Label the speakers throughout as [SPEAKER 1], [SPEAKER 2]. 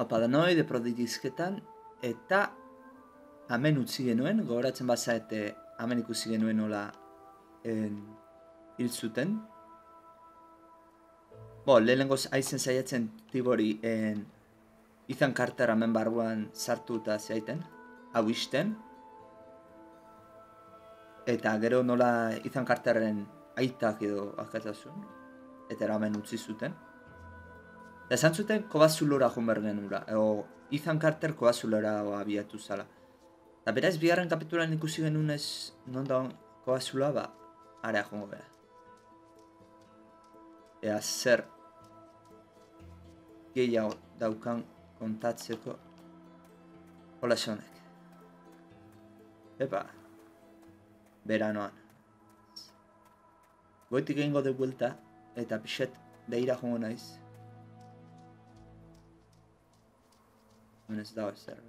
[SPEAKER 1] Apadanoide prodidizketan, eta hemen utzi genuen, gogoratzen bazaete hemen ikusi genuen nola hil zuten. Lehenengoz aizen saiatzen Tibori Ethan Carter hemen barruan sartu eta zaiten, hau isten. Eta gero nola Ethan Carterren aitak edo akatazun, eta hemen utzi zuten. Eta esan zuten Kobazulora joan behar genura, Ethan Carter Kobazulora abiatu zala. Eta beraz, bigarren kapitulan ikusi genunez non da Kobazula, area jongo beha. Ea zer gehiago daukan kontatzeko hola zonek. Epa, beranoan. Goitik egingo de vuelta, eta pixet deira jongo naiz. Hemen ez dago ezer,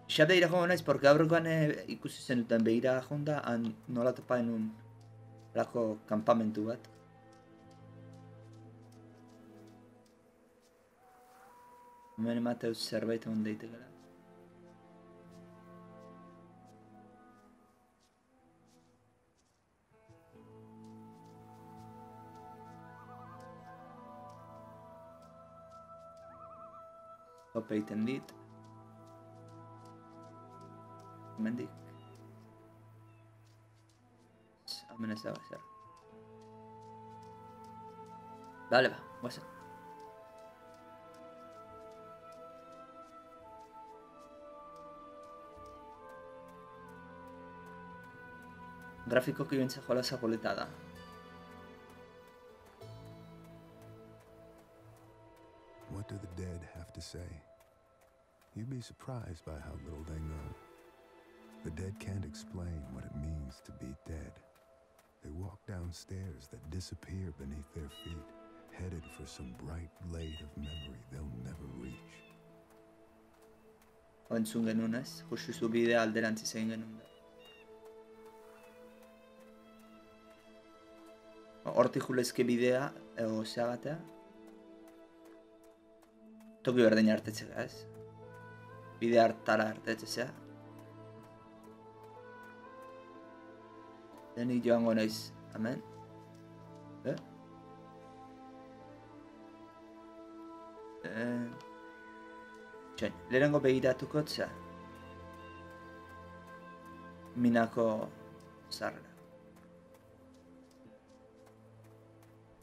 [SPEAKER 1] pixet deira jongo naiz, porque aurrekoan ikusi zenuten behira jonda, nola topaen un lako kampamentu bat. Hemen emateuz zerbait egon daitekela. Tope egiten dit. Hemendik. Hemen ez dago ezer. Bale ba, guazen. Grafikoki bintza jolasa poleta da.
[SPEAKER 2] What do the dead have to say? You'd be surprised by how little they know. The dead can't explain what it means to be dead. They walk down stairs that disappear beneath their feet, headed for some bright blade of memory they'll never reach.
[SPEAKER 1] Entzun genuen ez, justuzu bidea alderantziz egin genuen da. Hortik julezke bidea, zeagatea. Toki berdin hartetzeka ez. Bide hartara hartetzea. Denik joango naiz, hemen. Lehenengo begiratuko tza. Minako zarra.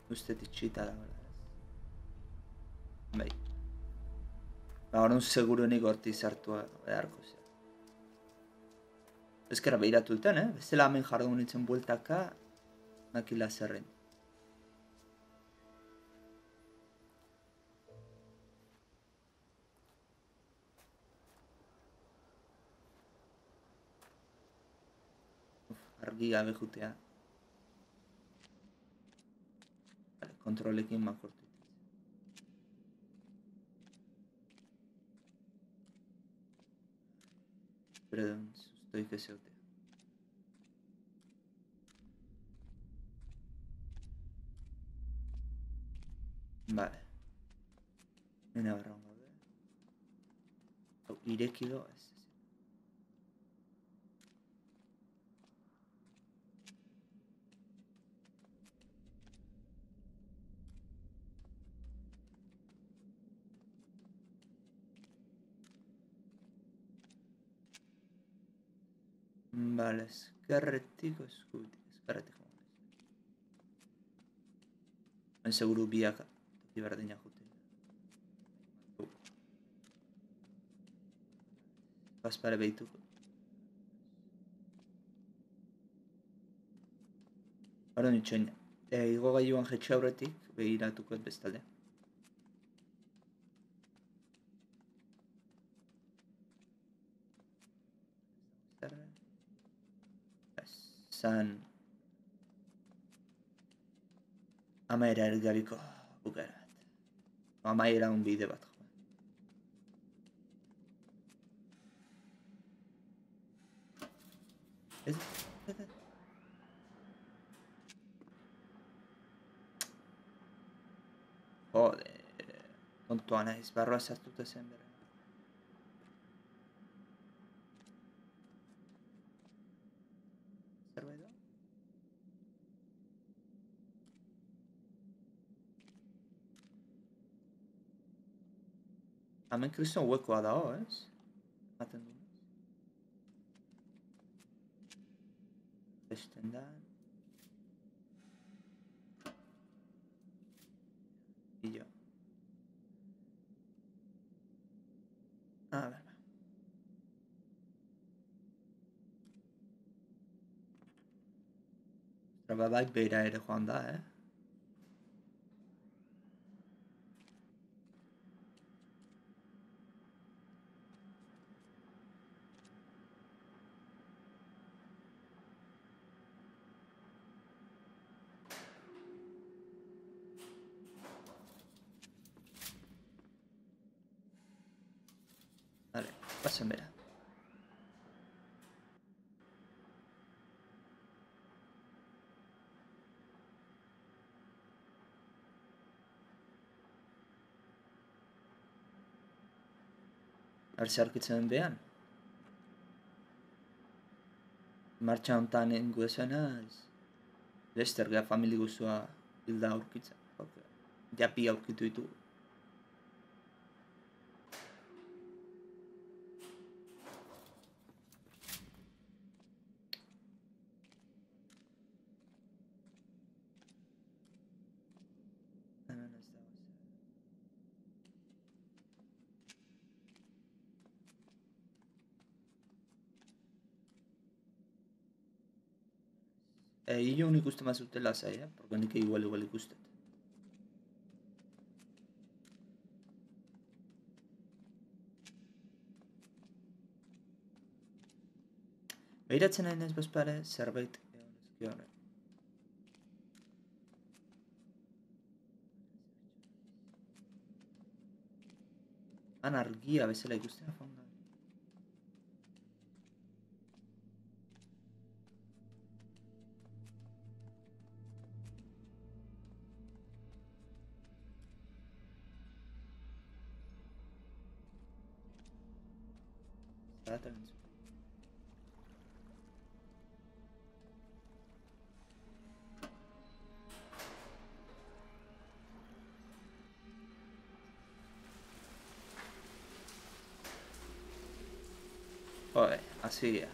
[SPEAKER 1] Uste itxita da. Bai. Horren seguruenik horti zartu beharko zea. Ezkera behiratu duten, Bestela hemen jardun nintzen bueltaka, nakila zerren. Argi gabe jutea. Kontrolekin makortu. Perdón, estoy que se otea. Vale. Hemen agarran gaude. Irekido ez. Vale, eskerretik eskutik, eskerretik joan. Ben seguru biak toki berdina jute. Paspare behituko. Hora nitxoin, igo gaiuan jetxe aurretik behiratuko ez bestalde. Zan amaera ergabiko bukara bat. Amaera un bide bat. Ez? Joder, kontua naiz, barroa sartuta zen bere. Zerbait da? Hemen kriston huekoa dago, ez? Ematen du. Besten da. Pillo. A ver. Trababai beira ere joan da, Vale, pasen bera. Arse aurkitzen den behan. Martxa hontan ingo esena, Lester gea famili guzua hilda aurkitzen. Japi aurkitu ditu. Hemen ez dago. Ilun ikusten mazute lasai, porque nik igual ikustet. Behiratzen nahi naiz bezpare, zerbait egon ezki horre. Han argia bezala ikusten fonda. Zarata gantzu. Joder, así ya.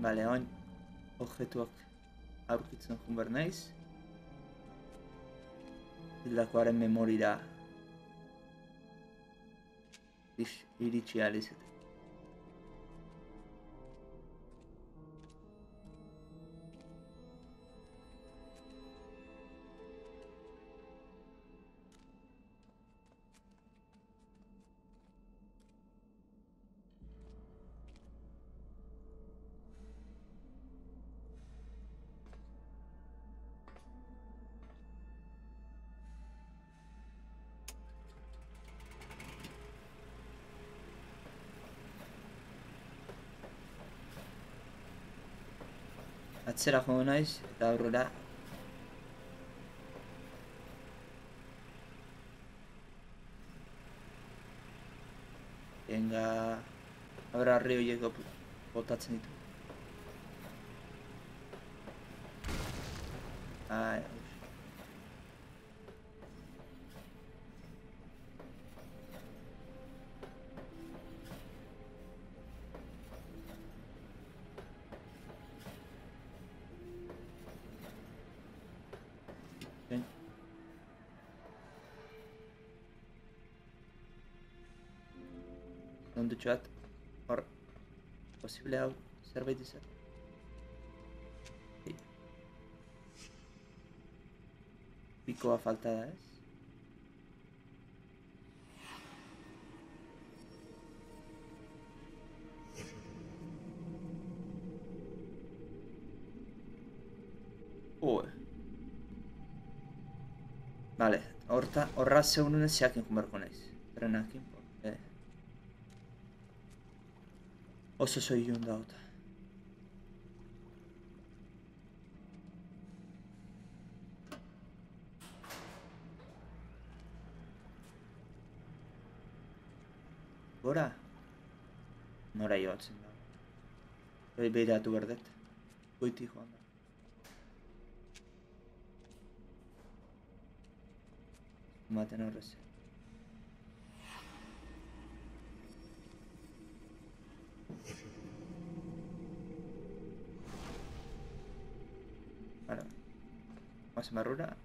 [SPEAKER 1] Vale, oin objektuak aurkitzen joan behar naiz. Hildakoaren memorira iritsi ahal izaten. Atzera joan naiz eta aurrera. Venga, ahora harri horiek botatzen ditu. Ai, ondutxo bat, hor, posible hau zerbait izan. Pikoa falta da, ez? Vale, horra zeunun ez zeakin jumarko naiz. Trenakin, Oso ilun daut. Gora? Nora joatzen da. Hori behiratu berdet. Goiti joan da. Maten horrez. Vale. Más marrura.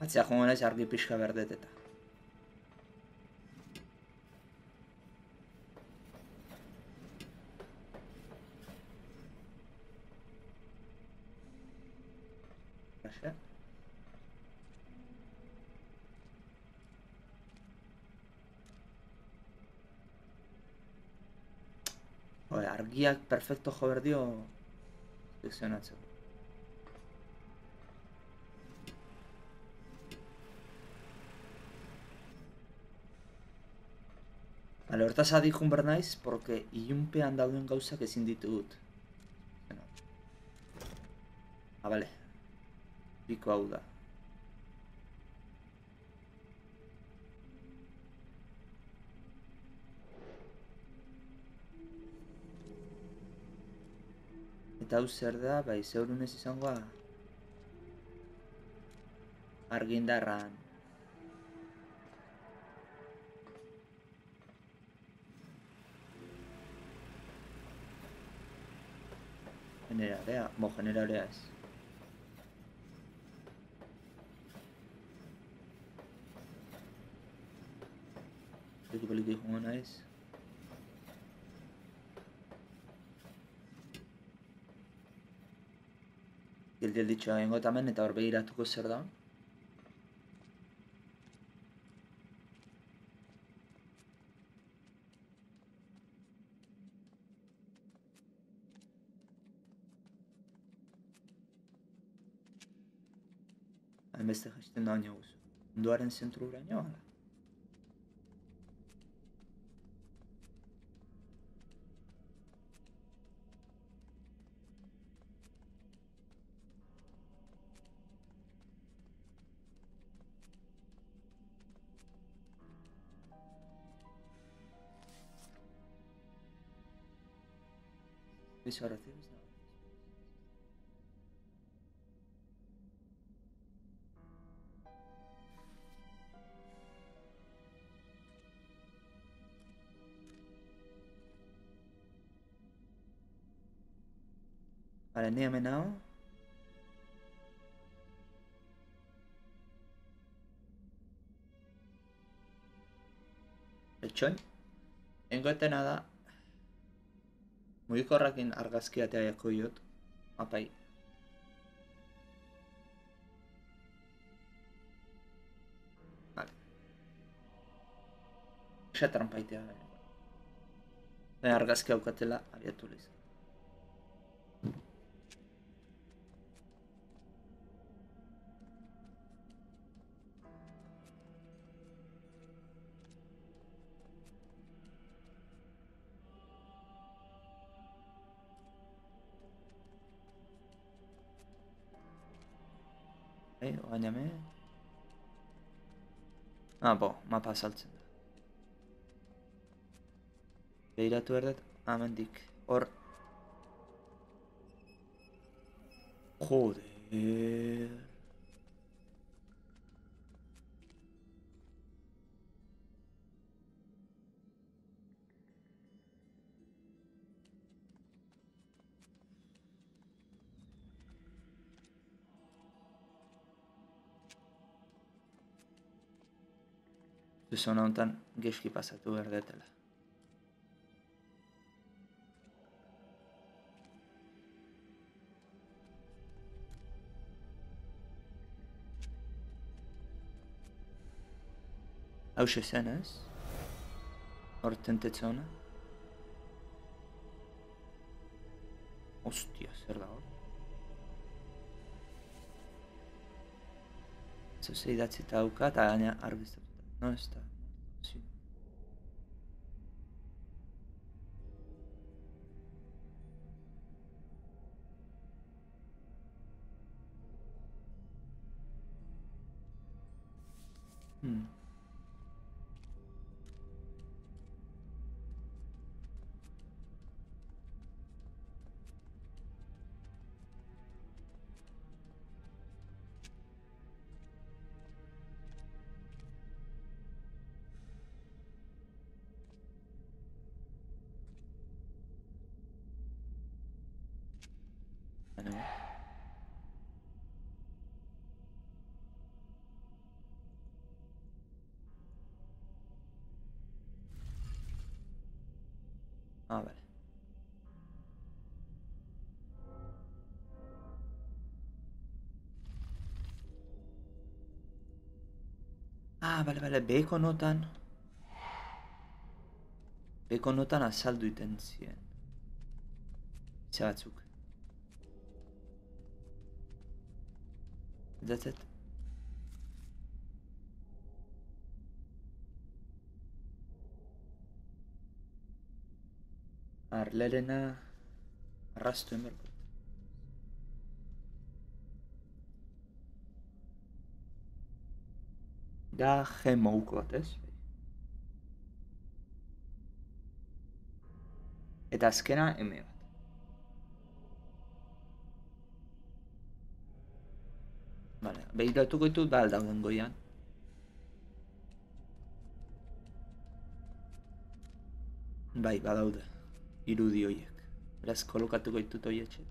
[SPEAKER 1] Atzea joan naiz argi pixka berdet eta. Gracias. Argiak perfecto jo berdio selekzionatzeko. Bale, hortaz adikun behar naiz, porque ilunpean dauden gauzak ezin ditut. Bale. Biko hau da. Eta hau zer da, bai, zeurunez izangoa argindarran. Generalea, generalea ez. Peliki joan naiz. Geldi-gelditxoa egingo tamen eta hor behiratuko zer da. Hainbeste jaisten da baina guzu. Munduaren zentruraino, hala. Visualizaciones, no. Vale, ni hemen hau. Etxoin. Engoetena da. Mugikorrakin argazkiatea jako jot. Apai. Vale. Esa trampaitea. Argazki haukatela abiatu lehiz. Bainame. Mapa saltzen da. Behiratu erdet, amendik. Hor. Joder. Zona honetan geski pasatu behar detela. Hau zen, ez? Hor tentetze hona. Ostia, zer da hor? Zeuze idatzita dauka eta gaina argiztatuta. No, ez da. Sí. Bueno. Ah, vale. Ah, vale, beheko notan azaldu iten ziren. Itza batzuk. That's it. Arlerena arrastu emberko. Da gemouko bat, ez? Eta azkena eme bat. Vale, behiratuko ditut ba aldauden goian. Bai, badaude. Irudi horiek. Beraz, kolokatuko ditut horietxe.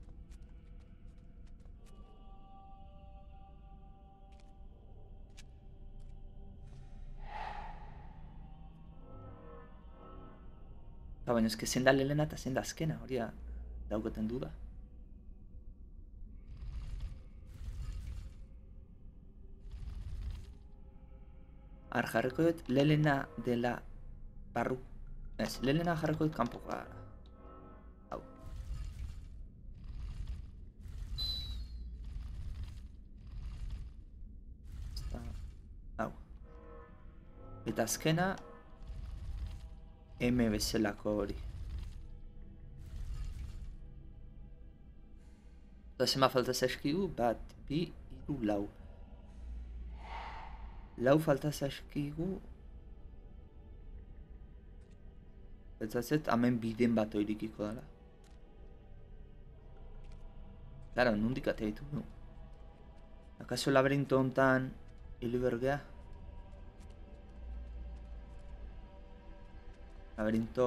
[SPEAKER 1] Baina ezke zein da lehena eta zein da azkena, hori daukaten duda. Jarriko dut lehena dela barru. Ez, lehena jarriko dut kanpoko gara. Hau. Hau. Eta azkena M bezalako hori. Eta zema falta zaizkigu, bat, bi, hiru, lau. Lau falta zaizkigu. Betzazet, hemen biden bat oirikiko dela. Claro, nondik atea ditugu. Akaso laberinto hontan hili bergea? Laberinto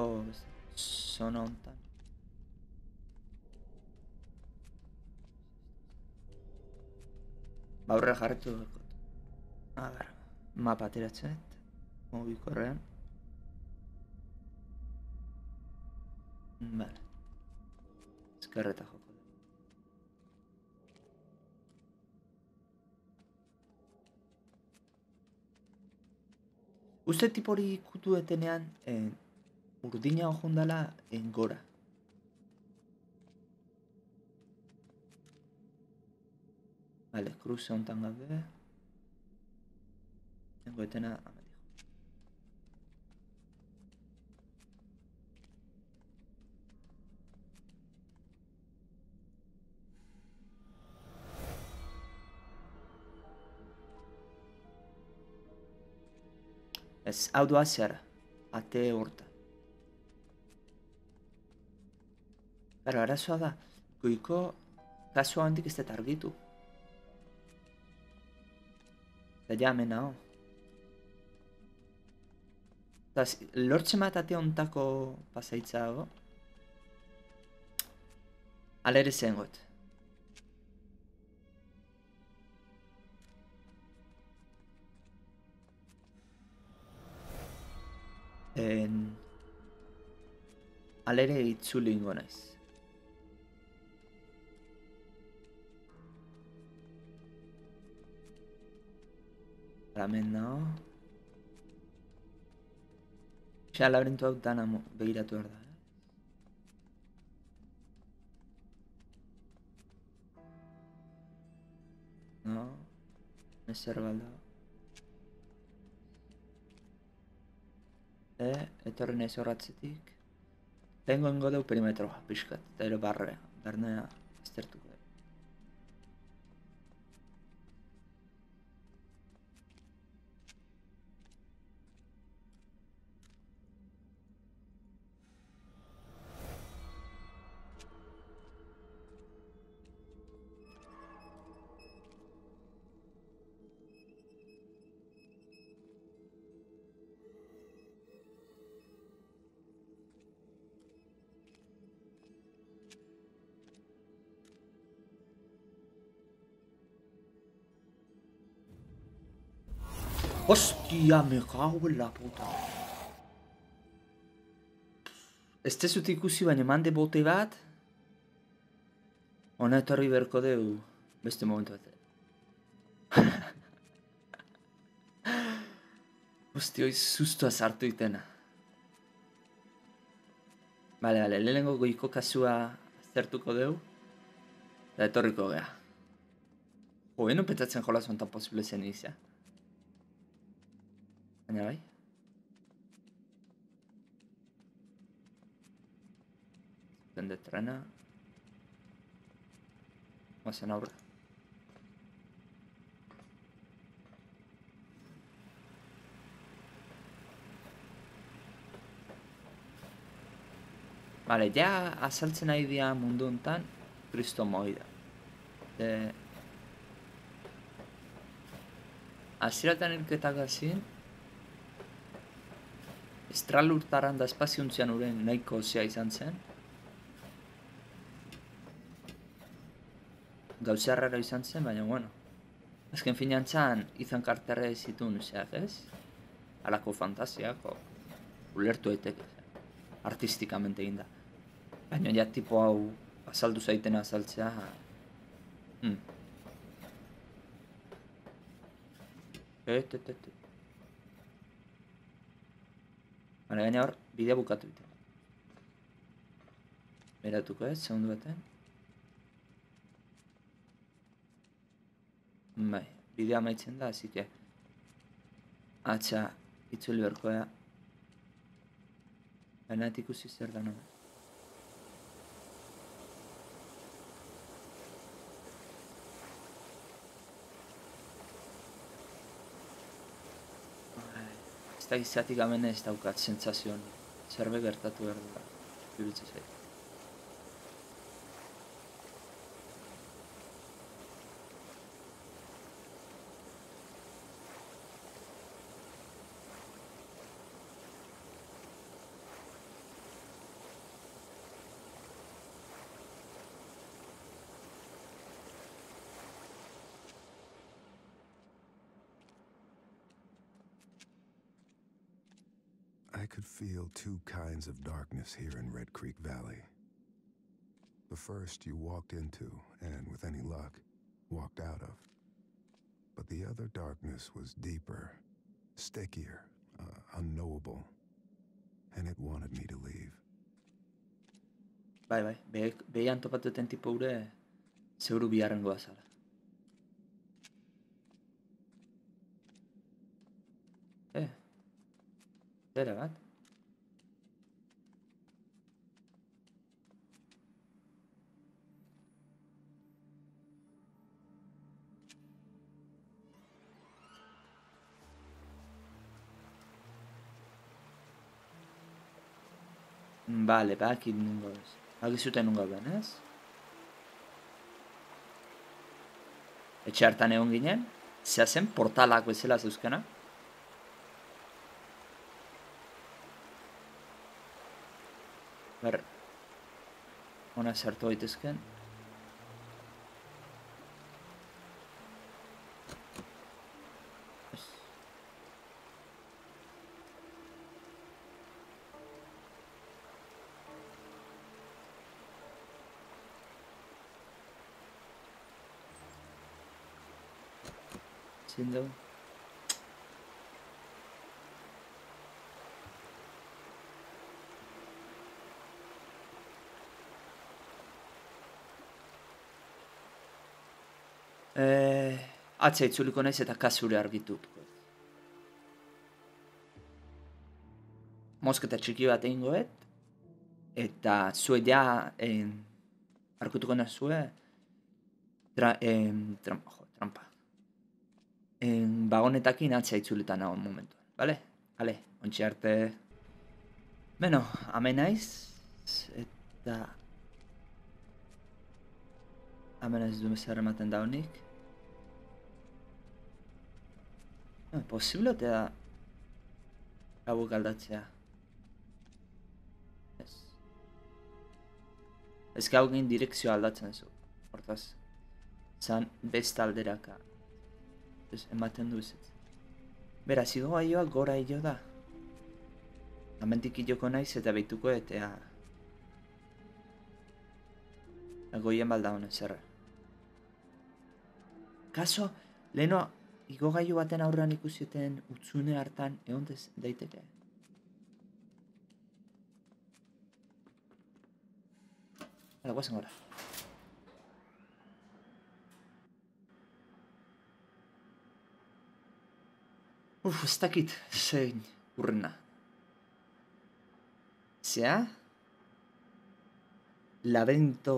[SPEAKER 1] zona hontan. Aurrera jarretu dut. A ber, mapa ateratzen dut. Mugikorrean. Vale. Ezkerreta joko. Uste tipori ikutu etenean urdina hojundala gora. Vale, cruce hontan gabe. Tengo etena amedijo. Ez, hau doa zer, ate horta. Pero arazoa da, goiko kasua handik ez dut argitu. Eta ja hemen hau. Eta lortzen bat ate hontako pasaitza dago. Alere zen got. Alere itzuli ingo naiz. Hemen nago. Laberintu hau dana begiratu behar da. No, ezer balda. Etorri naiz horratzetik. Lehengo ingo deu perimetroa, pixkat, eta ere barnea aztertuko. Hostia, me cago en la puta. Ez dezut ikusi baina mande bote bat. Hona etorri berko deu beste momentu bat. Hostia, hoi sustoa sartu itena. Bale, lehenengo goiko kasua aztertuko deu. Eta etorriko gea. Jo, eno petatzen jola zontan posible zen izia. Baina bai. De trena. Oazen aurre. Bale, ja azaltzen nahi dia mundu hontan Kristo moi da. Aziratan hilketak azin Estralurtaran da espaziontzian uren nahiko zea izan zen. Gauza raro izan zen, baina bueno. Azken finantzan Ethan Carterre zituen zeak, ez? Halako fantasiako ulertu daiteke. Artistikamente egin da. Baina ja tipo hau azaldu zaiten azaltzea. Baina gaina hor, bidea bukatu ditu. Beratuko ez, segundu baten. Bai, bidea amaitzen da, azike. Atxa, itzuli berkoa. Baina ikusi zer da nola. Ez da izatik amen ez daukat sentsazioan. Zerbe gertatu behar dira. Iruditzen zait.
[SPEAKER 2] I could feel two kinds of darkness here in Red Creek Valley. The first you walked into, and with any luck, walked out of. But the other darkness was deeper, stickier, unknowable, and it wanted me to leave.
[SPEAKER 1] Bai, behian topatuten tipo ure, zeuru biharren goazala. Zera bat? Bale, bakit nungo ez. Bakizuten nungo ben, ez? Etxe hartan egon ginen, zehazen portalak bezala zeuzkena. Hona sartu daitezken. ezin dugu. Atza itzuliko naiz eta kasure argituko. Mosketa txiki bat egingoet, eta zue ja arkutuko nazue trampa. Bagonetakin atza itzuletan nago momentu, bale? Hale, ontsi arte. Beno, hamen naiz, eta hamen naiz du zer ematen da honik. Posible ote da hauek aldatzea. Ez gaugein direkzioa aldatzen zu. Hortaz, zan besta alderaka. Ematen du ez. Beraz, igo gaioa gora hilo da. Hamentik hiloko naiz eta behituko eta goien balda honen zerra. Kaso, leheno, igo gailu baten aurrean ikusieten utzune hartan egon daiteke. Hala, guazen gora. Ez dakit, zein urrena. Zea? Laberinto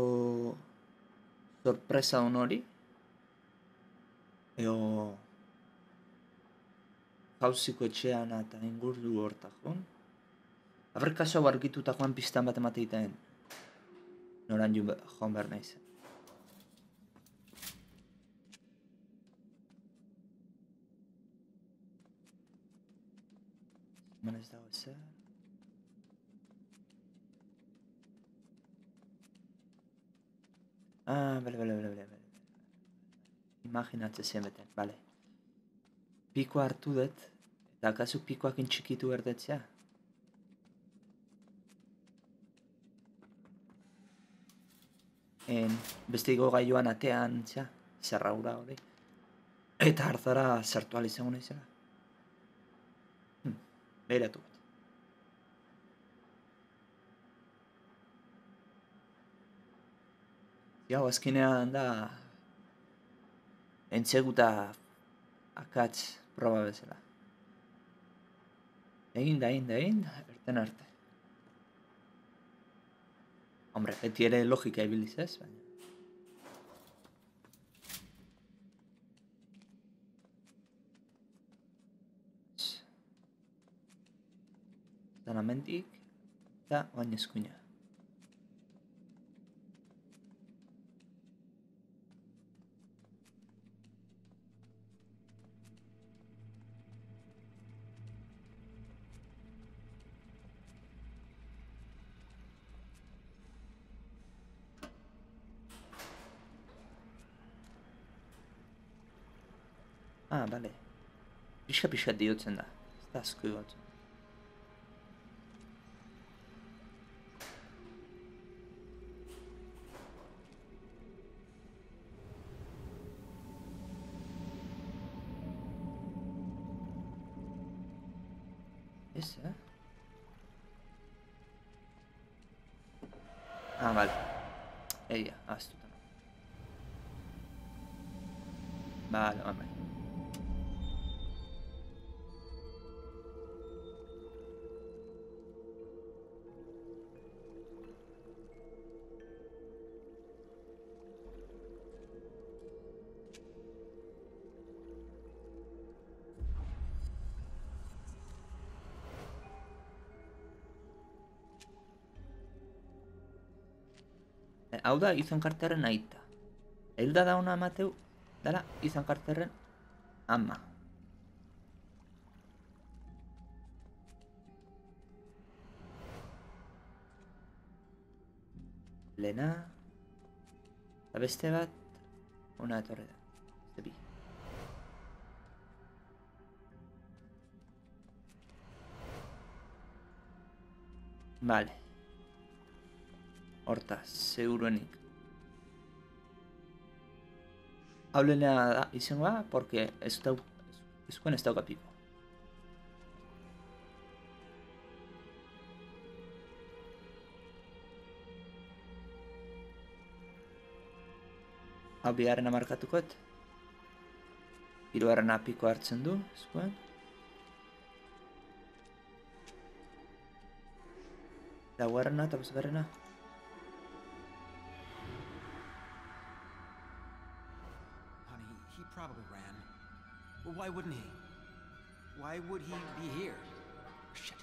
[SPEAKER 1] sorpresa honori? Eo jauziko etxean eta ingurdu hortakon? Aber kaso argitutakoan pistan bat emateiten noran joan behar nahizen. Hemen ez dago ezer. Bale. Imaginatzen zen beten, bale. Pikoa hartu dut, eta akazu pikoak txikitu berdetzea. Beste igo gaioan atean, zerraura hori. Eta hartzara sartu alizango nahizela. Beiratu bat. Jau, azkenean da entzeguta akatz proba bezala. Egin, erten arte. Hombre, beti ere logika ibiliz ez, baina. Zanamentik eta baina eskuina. Bale. Pixka diotzen da. Ez da asko igotzen. Ez, bale. Egia, aztuta. Bale. Hau da Ethan Carterren aita. Hilda da ona amateu, dala Ethan Carterren ama. Lena, eta beste bat, ona etorre da. Zebi. Vale. Hortaz, seguruenik. Hau lehenea da izango da, porque ez Eskuen ez dauka piko. Hau bigarrena markatukoet. Hirugarrena piko hartzen du, eskuen. Laugarrena eta bosgarrena.
[SPEAKER 3] Honey, he probably ran. Well, why wouldn't he? Why would he be here? Shit.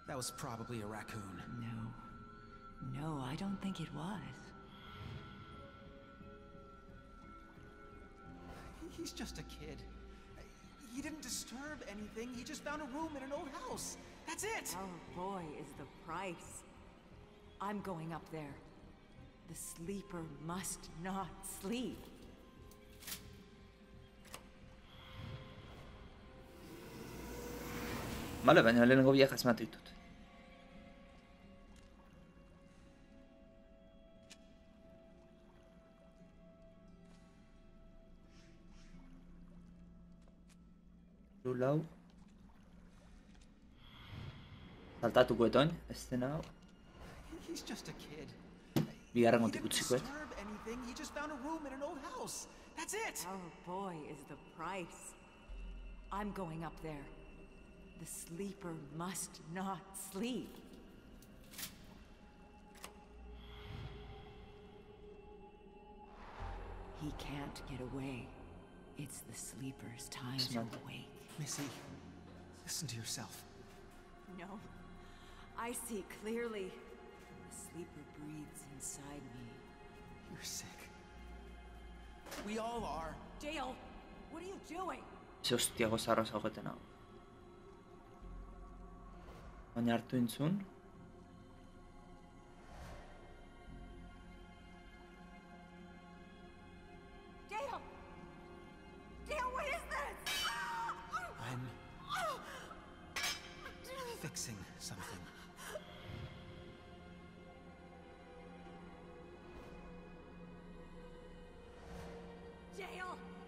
[SPEAKER 3] That was probably a raccoon.
[SPEAKER 4] No, I don't think it was.
[SPEAKER 3] He's just a kid. He didn't disturb anything. He just found a room in an old house. That's it!
[SPEAKER 4] Our boy is the price. I'm going up there. The sleeper must not sleep.
[SPEAKER 1] Bale, baina lehenengo biak asmatu ditut. Lau. Saltatuko etoin, estena hau.
[SPEAKER 3] He's just a kid.
[SPEAKER 1] Bigarren
[SPEAKER 3] He
[SPEAKER 1] gotik
[SPEAKER 3] didn't
[SPEAKER 1] utzikoet.
[SPEAKER 3] disturb anything. He just found a room in an old house. That's it!
[SPEAKER 4] Our boy is the price. I'm going up there. The sleeper must not sleep. He can't get away. It's the sleeper's time to
[SPEAKER 1] Smart.
[SPEAKER 4] wake.
[SPEAKER 3] Missy, listen to yourself.
[SPEAKER 4] No, I see clearly. The sleeper breathes inside me.
[SPEAKER 3] You're sick. We all are.
[SPEAKER 4] Dale, what are you doing?
[SPEAKER 1] Ze hostiago zarra zaugeten hau. Baina hartu intzun.
[SPEAKER 4] Dale! Dale, what is this?
[SPEAKER 3] I'm fixing something.
[SPEAKER 4] Dale,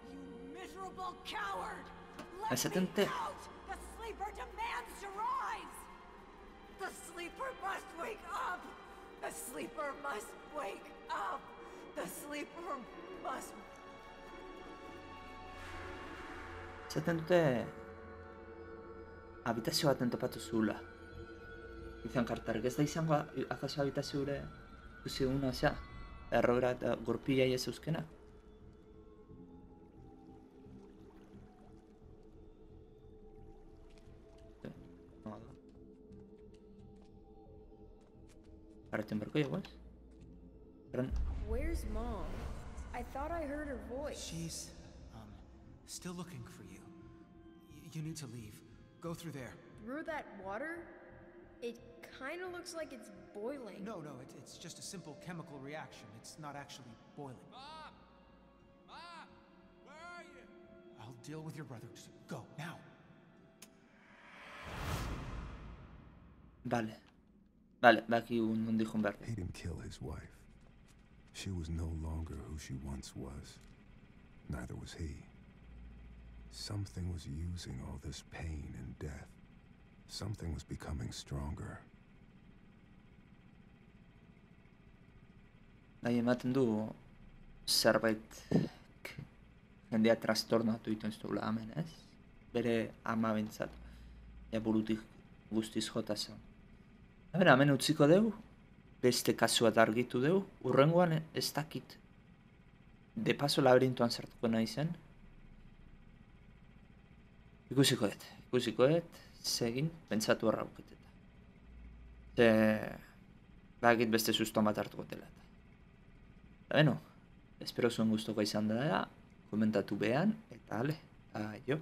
[SPEAKER 4] you miserable coward! Let
[SPEAKER 1] Esaten
[SPEAKER 4] me
[SPEAKER 1] te-
[SPEAKER 4] out! The sleeper demands to rise! The sleeper must wake up! The sleeper must wake up! The sleeper must...
[SPEAKER 1] Zaten dute... Habitazio baten topatu zuela. Ethan Carterrek ez da izango akaso habitazio gure ikusi duguna, zea? Errogera eta gorpila ez euskena. Arreten berko igual.
[SPEAKER 5] Where's Mom? I thought I heard her voice.
[SPEAKER 3] She's, still looking for you. You need to leave. Go through there.
[SPEAKER 5] Through that water? It kind of looks like it's boiling.
[SPEAKER 3] No, it's just a simple chemical reaction. It's not actually boiling.
[SPEAKER 6] Mom! Mom! Where are you?
[SPEAKER 3] I'll deal with your brother. Just go, now.
[SPEAKER 1] Vale. Vale, baki nondik joan behar.
[SPEAKER 2] He didn't kill his wife. She was no longer who she once was. Neither was he. Something was using all this pain and death. Something was becoming stronger.
[SPEAKER 1] Nahi ematen du zerbait jendea trastornatu egiten zuela hemen, ez? Bere ama bentsat. Burutik guztiz jota zen. Bera, hemen utziko dugu, beste kasu bat argitu dugu, urrengoan ez dakit. De paso laberintuan sartuko nahi zen. Ikusikoet, segin, pentsatu errauketeta. Bakit beste susto bat hartuko dela. Eta beno, espero zuen guztoko izan dela, komentatu behan, eta ale, aio.